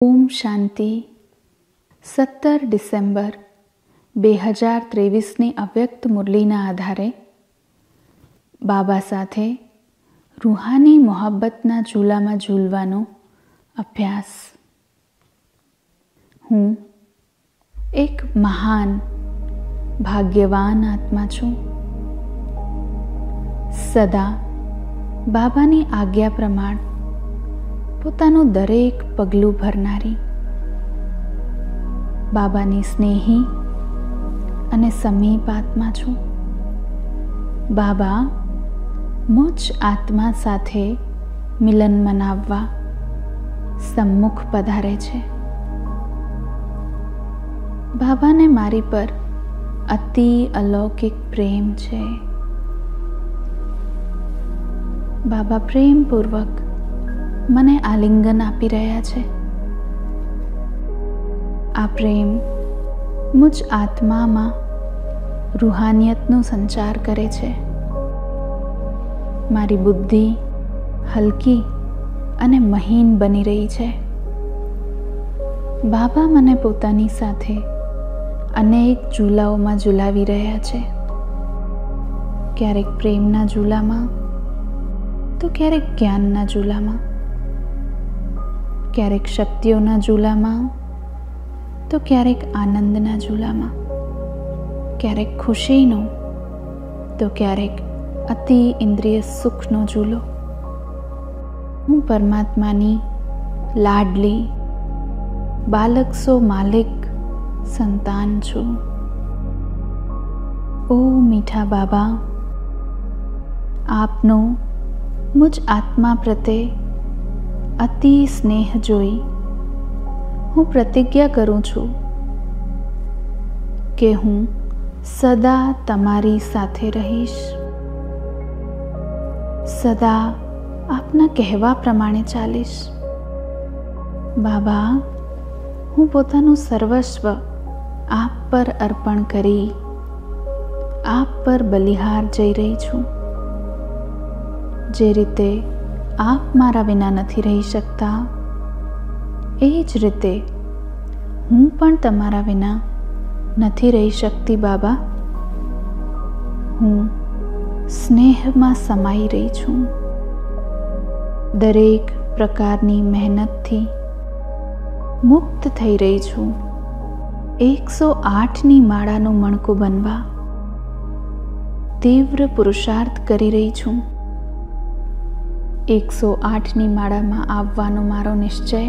ઓમ શાંતિ. 17 December 2023ની અવ્યક્ત મુરલીના આધારે બાબા સાથે રૂહાની મોહબ્બતના ઝૂલામાં ઝૂલવાનો અભ્યાસ. હું એક મહાન ભાગ્યવાન આત્મા છું. સદા બાબાની આજ્ઞા પ્રમાણ પોતાનું દરેક પગલું ભરનારી, બાબાની સ્નેહી અને સમીપ આત્મા છું. બાબા મુજ આત્મા સાથે મિલન મનાવવા સમ્મુખ પધારે છે. બાબાને મારી પર અતિ અલૌકિક પ્રેમ છે. બાબા પ્રેમપૂર્વક મને આલિંગન આપી રહ્યા છે. આ પ્રેમ મુજ આત્મામાં રૂહાનિયતનો સંચાર કરે છે. મારી બુદ્ધિ હલકી અને મહીન બની રહી છે. બાબા મને પોતાની સાથે અનેક ઝૂલાઓમાં ઝૂલાવી રહ્યા છે. ક્યારેક પ્રેમના ઝૂલામાં, તો ક્યારેક જ્ઞાનના ઝૂલામાં, ક્યારેક શક્તિઓના ઝૂલામાં, તો ક્યારેક આનંદના ઝૂલામાં, ક્યારેક ખુશીનો, તો ક્યારેક અતિ ઇન્દ્રિય સુખનો ઝૂલો. હું પરમાત્માની લાડલી બાલક સો માલિક સંતાન છું. ઓ મીઠા બાબા, આપનો મુજ આત્મા પ્રત્યે અતિ સ્નેહ જોઈ હું પ્રતિજ્ઞા કરું છું કે હું સદા તમારી સાથે રહીશ. સદા આપના કહેવા પ્રમાણે ચાલીશ. બાબા, હું પોતાનું સર્વસ્વ આપ પર અર્પણ કરી આપ પર બલિહાર જઈ રહી છું. જે રીતે આપ મારા વિના નથી રહી શકતા, એ જ રીતે હું પણ તમારા વિના નથી રહી શકતી. બાબા, હું સ્નેહમાં સમાઈ રહી છું. દરેક પ્રકારની મહેનતથી મુક્ત થઈ રહી છું. 108ની માળાનું મણકું બનવા તીવ્ર પુરુષાર્થ કરી રહી છું. 108ની માળામાં આવવાનો મારો નિશ્ચય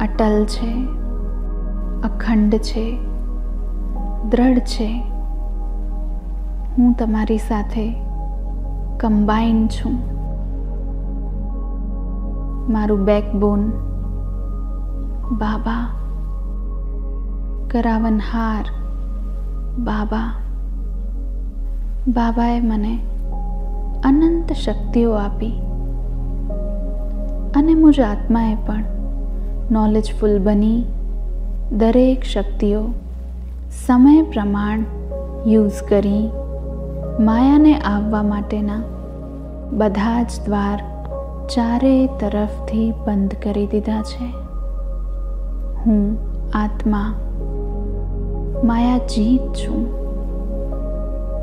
અટલ છે, અખંડ છે, દ્રઢ છે. હું તમારી સાથે કમ્બાઈન છું. મારું બેકબોન બાબા, કરાવનહાર બાબા. બાબાએ મને અનંત શક્તિઓ આપી અને મુજ આત્માએ પણ નોલેજફુલ બની દરેક શક્તિઓ સમય પ્રમાણ યુઝ કરી માયાને આવવા માટેના બધા જ દ્વાર ચારે તરફથી બંધ કરી દીધા છે. હું આત્મા માયા જીત છું.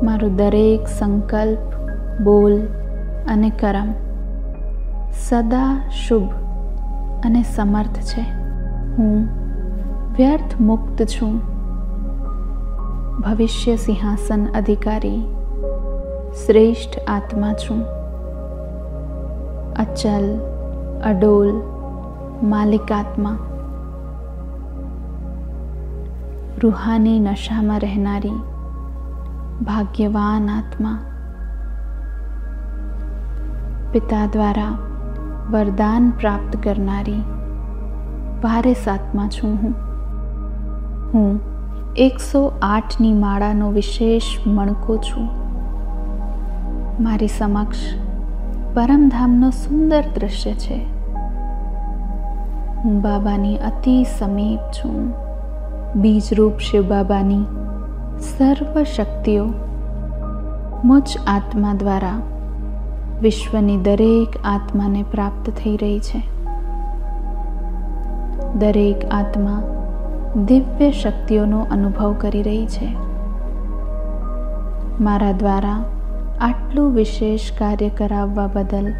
મારું દરેક સંકલ્પ, બોલ અને કર્મ સદા શુભ અને સમર્થ છે. હું વ્યર્થ મુક્ત છું. ભવિષ્ય સિંહાસન અધિકારી શ્રેષ્ઠ આત્મા છું. અચલ અડોલ માલિક આત્મા. રૂહાની નશામાં રહેનારી ભાગ્યવાન આત્મા. પિતા દ્વારા વરદાન પ્રાપ્ત કરનારી વારિસ આત્મા છું. હું 108ની માળાનો વિશેષ મણકો છું. મારી સમક્ષ પરમધામનો સુંદર દ્રશ્ય છે. હું બાબાની અતિ સમીપ છું. બીજરૂપ શિવ બાબાની સર્વ શક્તિઓ મુજ આત્મા દ્વારા વિશ્વની દરેક આત્માને પ્રાપ્ત થઈ રહી છે. દરેક આત્મા દિવ્ય શક્તિઓનો અનુભવ કરી રહી છે. મારા દ્વારા આટલું વિશેષ કાર્ય કરાવવા બદલ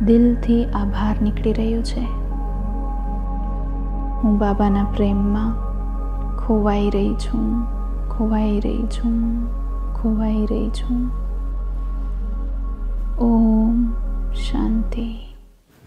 દિલથી આભાર નીકળી રહ્યો છે. હું બાબાના પ્રેમમાં ખોવાઈ રહી છું, ખોવાઈ રહી છું, ખોવાઈ રહી છું. ઓમ શાંતિ.